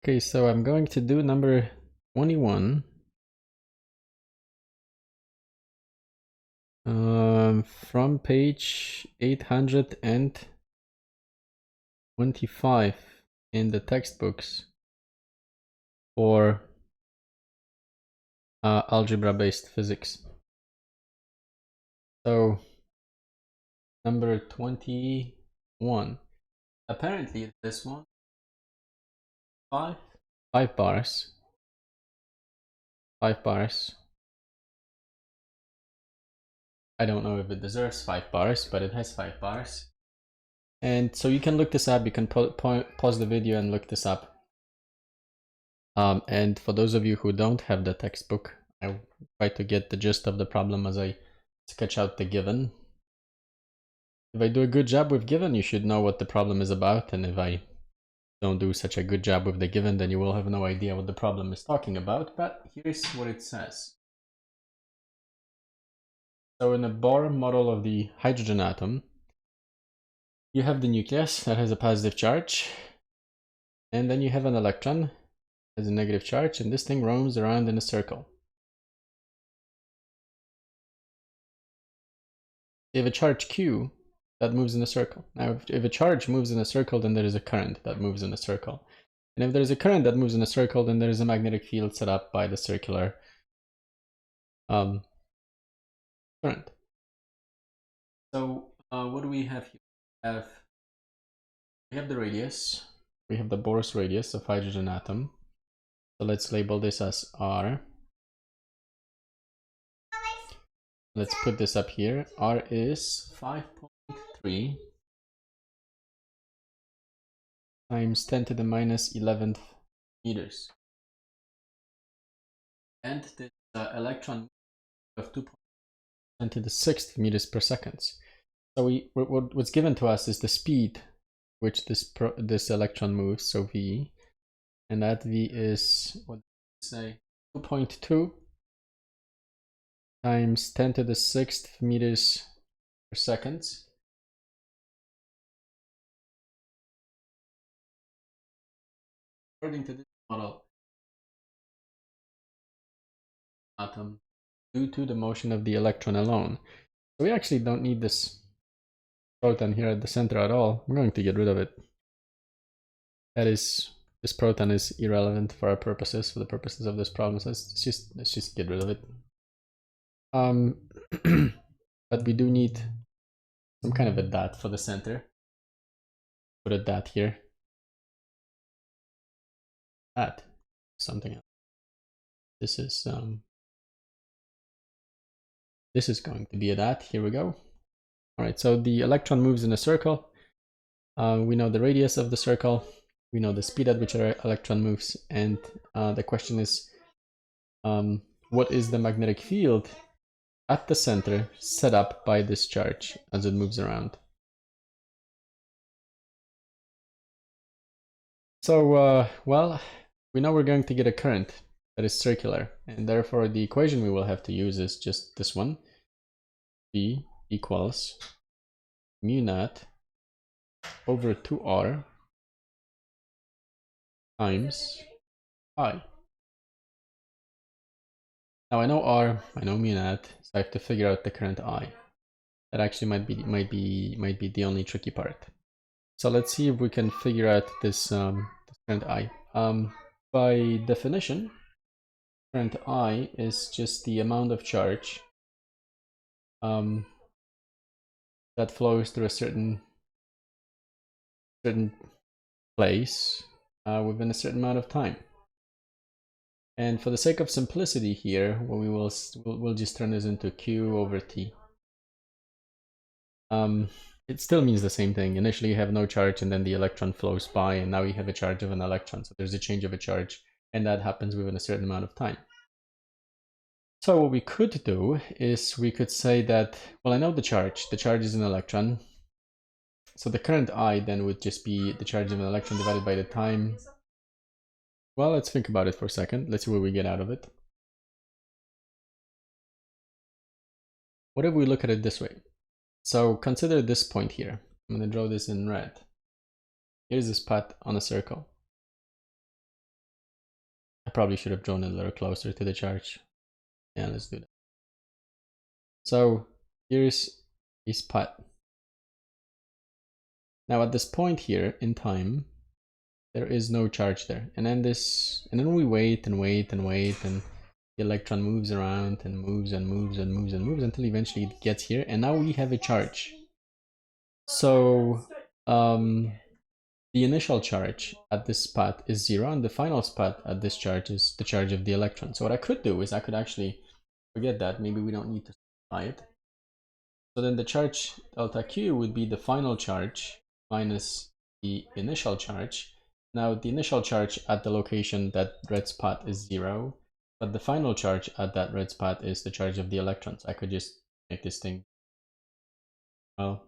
Okay, so I'm going to do number 21. From page 825 in the textbooks for algebra-based physics. So, number 21. Apparently, this one, five bars. 5 bars. I don't know if it deserves 5 bars, but it has 5 bars. And so you can look this up. You can pause the video and look this up. And for those of you who don't have the textbook, I try to get the gist of the problem as I sketch out the given. If I do a good job with given, you should know what the problem is about, and if I don't do such a good job with the given, then you will have no idea what the problem is talking about. But here's what it says. So in a Bohr model of the hydrogen atom, you have the nucleus that has a positive charge, and then you have an electron has a negative charge, and this thing roams around in a circle. You have a charge Q that moves in a circle. Now, if a charge moves in a circle, then there is a current that moves in a circle. And if there is a current that moves in a circle, then there is a magnetic field set up by the circular current. So what do we have here? We have the radius. We have the Bohr's radius of hydrogen atom. So let's label this as R. Let's put this up here. R is 5.3 times 10 to the minus 11th meters. And this electron of 2.10 to the 6th meters per second. So what's given to us is the speed which this electron moves, so v, and that v is, what did I say, 2.2 times 10 to the 6th meters per second. According to this model, atom due to the motion of the electron alone. So we actually don't need this proton here at the center at all. I'm going to get rid of it. That is, this proton is irrelevant for our purposes, for the purposes of this problem. So let's just get rid of it. But we do need some kind of a dot for the center. Put a dot here. That something else. This is going to be a dot. Here we go. All right, so the electron moves in a circle. We know the radius of the circle. We know the speed at which our electron moves, and the question is, what is the magnetic field at the center set up by this charge as it moves around? So, well, we know we're going to get a current that is circular, and therefore the equation we will have to use is just this one. V equals mu naught over 2r times I. Now I know R, I know mu naught, so I have to figure out the current I. That actually might be the only tricky part. So let's see if we can figure out this, this current I. By definition, current I is just the amount of charge that flows through a certain place within a certain amount of time. And for the sake of simplicity here, what we'll just turn this into Q over T. It still means the same thing. Initially you have no charge, and then the electron flows by, and now you have a charge of an electron. So there's a change of a charge, and that happens within a certain amount of time. So what we could do is we could say that, well, I know the charge is an electron. So the current I then would just be the charge of an electron divided by the time. Well, let's think about it for a second. Let's see what we get out of it. What if we look at it this way? So consider this point here. I'm going to draw this in red. Here's a spot on a circle. probably should have drawn it a little closer to the charge. Yeah, let's do that. So here's a spot. Now at this point here in time, there is no charge there. And then we wait and wait and wait, and the electron moves around and moves and moves and moves and moves until eventually it gets here, and now we have a charge. So the initial charge at this spot is 0, and the final spot at this charge is the charge of the electron. So what I could do is I could actually forget that. Maybe we don't need to specify it. So then the charge delta Q would be the final charge minus the initial charge. Now the initial charge at the location, that red spot, is 0, but the final charge at that red spot is the charge of the electrons. I could just make this thing, well,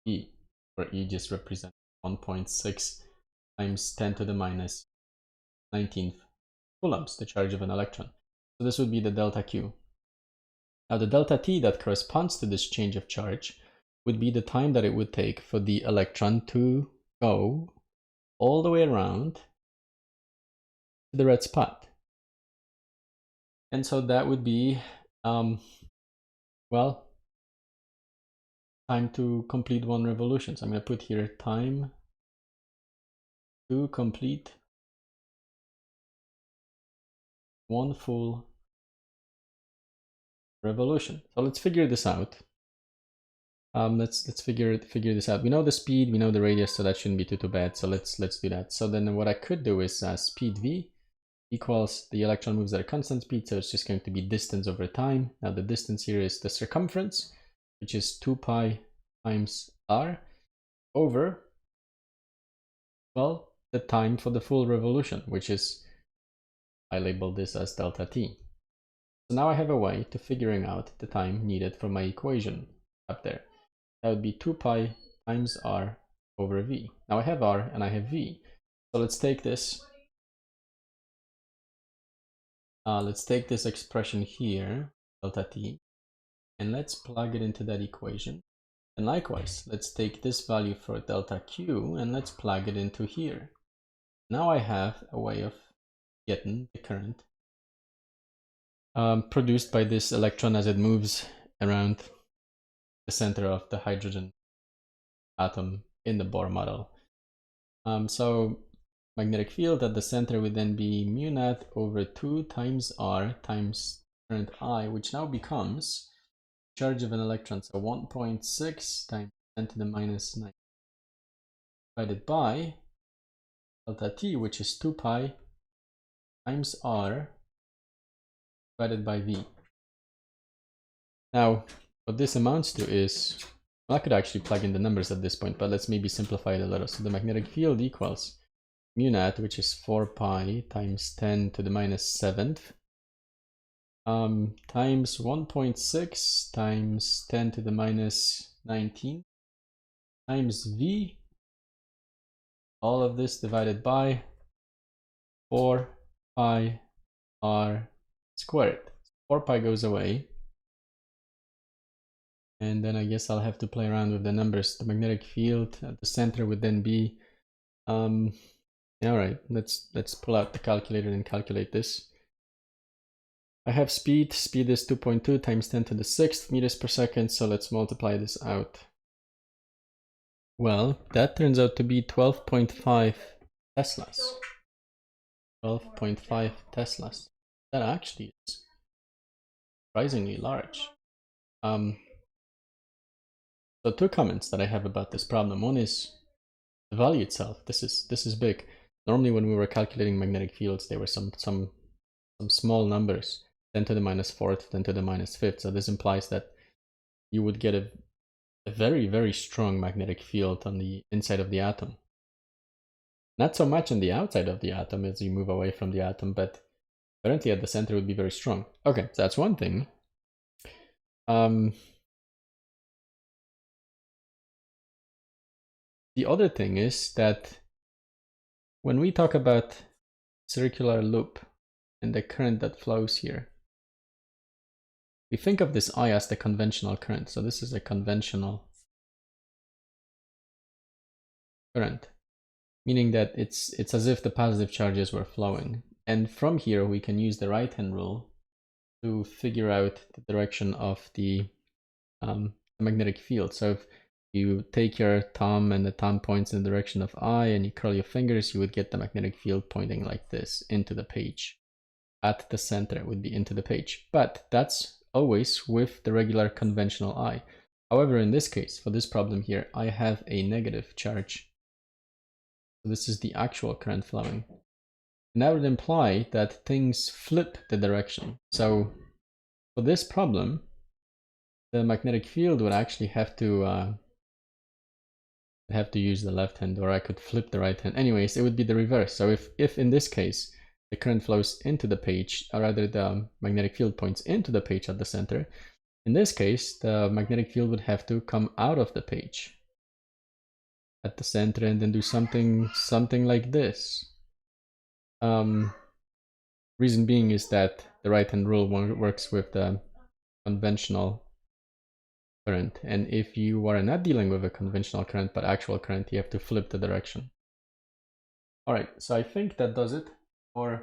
E, where E just represents 1.6 times 10 to the minus 19 coulombs, the charge of an electron. So this would be the delta Q. Now the delta T that corresponds to this change of charge would be the time that it would take for the electron to go all the way around to the red spot. And so that would be, well, time to complete one revolution. So I'm going to put here time to complete one full revolution. So let's figure this out. Let's figure this out. We know the speed, we know the radius, so that shouldn't be too bad. So let's do that. So then what I could do is speed v equals the electron moves at a constant speed, so it's just going to be distance over time. Now the distance here is the circumference, which is 2 pi times r over, well, the time for the full revolution, which is, I labeled this as delta t. So now I have a way to figuring out the time needed for my equation up there. That would be 2 pi times r over v. Now I have r and I have v. So let's take this. Let's take this expression here, delta t, and let's plug it into that equation. And likewise, let's take this value for delta q and let's plug it into here. Now I have a way of getting the current produced by this electron as it moves around the center of the hydrogen atom in the Bohr model. So magnetic field at the center would then be mu naught over 2 times r times current I, which now becomes charge of an electron, so 1.6 times 10 to the minus 9 divided by delta t, which is 2 pi times r divided by v. Now what this amounts to is, well, I could actually plug in the numbers at this point, but let's maybe simplify it a little. So the magnetic field equals mu naught, which is 4 pi times 10 to the minus 7th, times 1.6 times 10 to the minus 19 times v, all of this divided by 4 pi r squared. 4 pi goes away, and then I guess I'll have to play around with the numbers. The magnetic field at the center would then be, all right, let's pull out the calculator and calculate this. I have speed is 2.2 times 10 to the 6th meters per second, so let's multiply this out. Well, that turns out to be 12.5 Teslas. 12.5 Teslas. That actually is surprisingly large. So two comments that I have about this problem. One is the value itself. This is big. Normally when we were calculating magnetic fields, there were some small numbers, 10 to the minus 4th, 10 to the minus 5th. So this implies that you would get a very, very strong magnetic field on the inside of the atom. Not so much on the outside of the atom as you move away from the atom, but apparently at the center would be very strong. Okay, so that's one thing. The other thing is that when we talk about circular loop and the current that flows here, we think of this I as the conventional current. So this is a conventional current, meaning that it's as if the positive charges were flowing. And from here, we can use the right-hand rule to figure out the direction of the magnetic field. So if you take your thumb and the thumb points in the direction of I and you curl your fingers, you would get the magnetic field pointing like this into the page. At the center, it would be into the page. But that's always with the regular conventional I. However, in this case, for this problem here, I have a negative charge. So this is the actual current flowing. And that would imply that things flip the direction. So for this problem, the magnetic field would actually have to use the left hand, or I could flip the right hand. Anyways, it would be the reverse. So if in this case, the current flows into the page, or rather the magnetic field points into the page at the center, in this case, the magnetic field would have to come out of the page at the center and then do something like this. Reason being is that the right-hand rule works with the conventional current, and if you are not dealing with a conventional current but actual current, you have to flip the direction. All right, so I think that does it for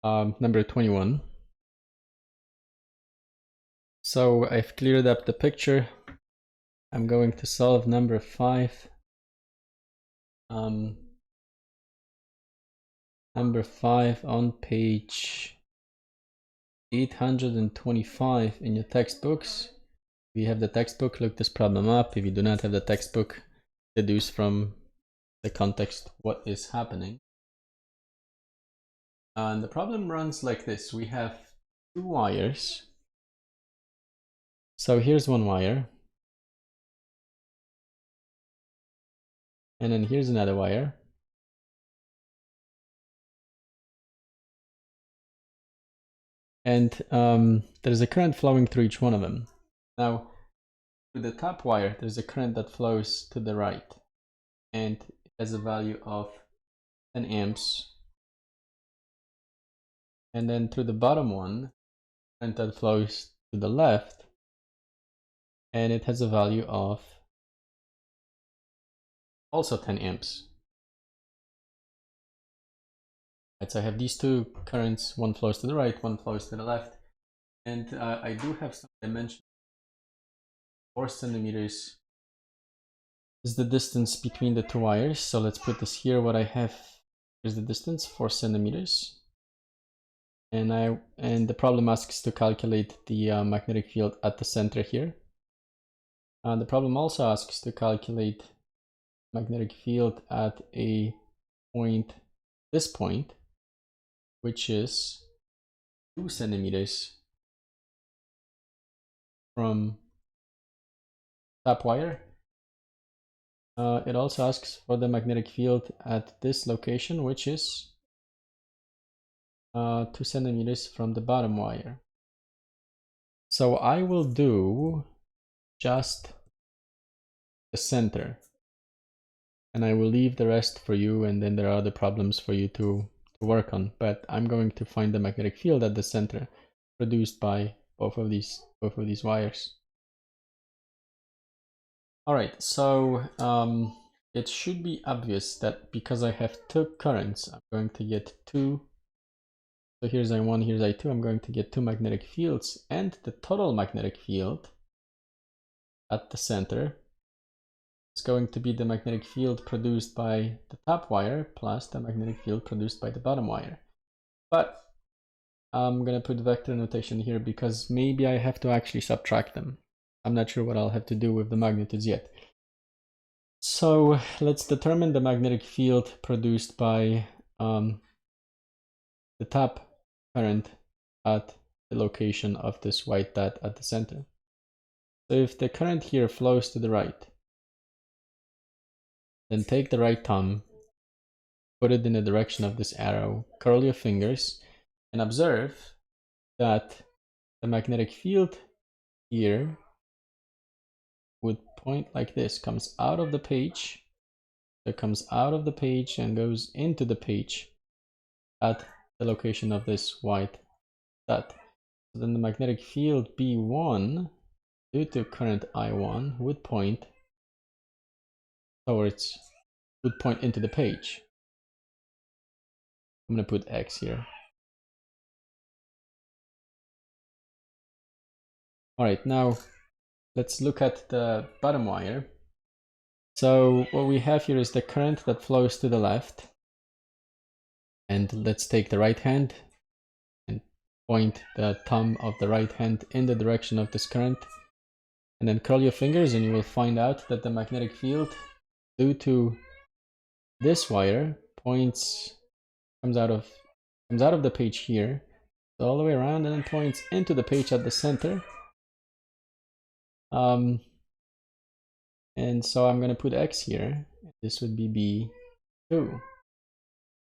number 21. So I've cleared up the picture. I'm going to solve number 5. Number 5 on page 825 in your textbooks. If you have the textbook, look this problem up. If you do not have the textbook, deduce from the context what is happening. And the problem runs like this. We have 2 wires. So here's one wire. And then here's another wire. And there's a current flowing through each one of them. Now, through the top wire, there's a current that flows to the right. And it has a value of 10 amps. And then through the bottom one, current that flows to the left. And it has a value of also 10 amps. Right, so I have these 2 currents, one flows to the right, one flows to the left. And I do have some dimension. 4 centimeters is the distance between the 2 wires. So let's put this here. What I have is the distance, 4 centimeters. And the problem asks to calculate the magnetic field at the center here. The problem also asks to calculate magnetic field at a point, this point, which is 2 centimeters from top wire. It also asks for the magnetic field at this location, which is 2 centimeters from the bottom wire. So I will do just the center, and I will leave the rest for you, and then there are other problems for you to work on. But I'm going to find the magnetic field at the center produced by both of these wires. All right, so it should be obvious that because I have 2 currents, I'm going to get 2. So here's I1, here's I2. I'm going to get 2 magnetic fields, and the total magnetic field at the center is going to be the magnetic field produced by the top wire plus the magnetic field produced by the bottom wire. But I'm going to put vector notation here because maybe I have to actually subtract them. I'm not sure what I'll have to do with the magnitudes yet. So let's determine the magnetic field produced by the top current at the location of this white dot at the center. So if the current here flows to the right, then take the right thumb, put it in the direction of this arrow, curl your fingers, and observe that the magnetic field here would point like this, comes out of the page, it comes out of the page and goes into the page at the location of this white dot. So then the magnetic field B1, due to current I1, would point into the page. I'm going to put X here. All right, now let's look at the bottom wire. So what we have here is the current that flows to the left. And let's take the right hand and point the thumb of the right hand in the direction of this current. And then curl your fingers and you will find out that the magnetic field due to this wire comes out of the page here, all the way around, and then points into the page at the center. And so I'm going to put X here. This would be B2.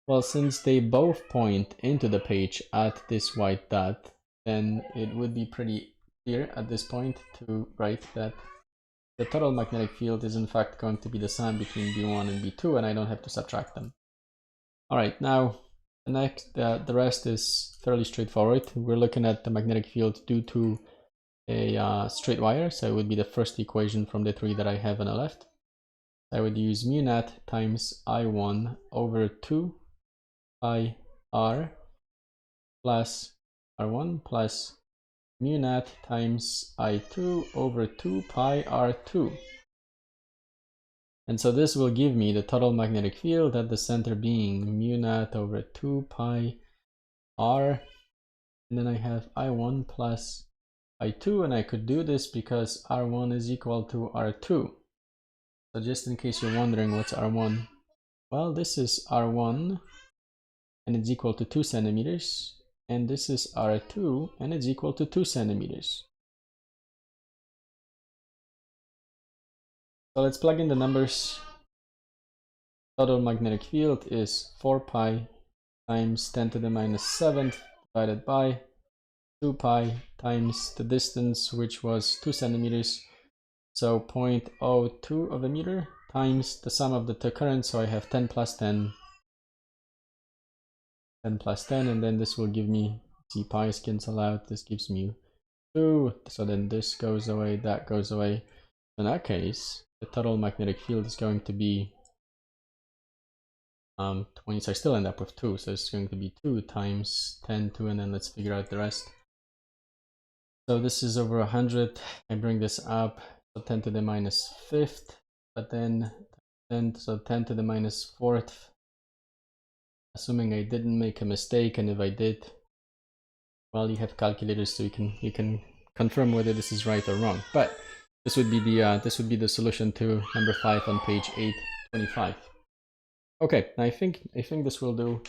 Well, since they both point into the page at this white dot, then it would be pretty clear at this point to write that the total magnetic field is in fact going to be the sum between B1 and B2, and I don't have to subtract them. All right, now the rest is fairly straightforward. We're looking at the magnetic field due to a straight wire, so it would be the first equation from the three that I have on the left. I would use mu net times I1 over 2 pi r plus r1 plus mu net times I2 over 2 pi r2. And so this will give me the total magnetic field at the center being mu net over 2 pi r. And then I have I1 plus I2, and I could do this because R1 is equal to R2. So just in case you're wondering what's R1, well, this is R1 and it's equal to 2 centimeters, and this is R2 and it's equal to 2 centimeters. So let's plug in the numbers. Total magnetic field is 4 pi times 10 to the minus 7th divided by 2 pi times the distance, which was 2 centimeters, so 0.02 of a meter, times the sum of the two currents, so I have 10 plus 10, 10 plus 10, and then this will give me, see, pi's cancel out, this gives me 2, so then this goes away, that goes away. In that case, the total magnetic field is going to be 20, so I still end up with 2, so it's going to be 2 times 10, 2, and then let's figure out the rest. So this is over 100, I bring this up, so 10 to the minus 5th, but then 10 to the minus 4th, assuming I didn't make a mistake, and if I did, well, you have calculators, so you can confirm whether this is right or wrong. But this would be the solution to number 5 on page 825. Okay, I think this will do.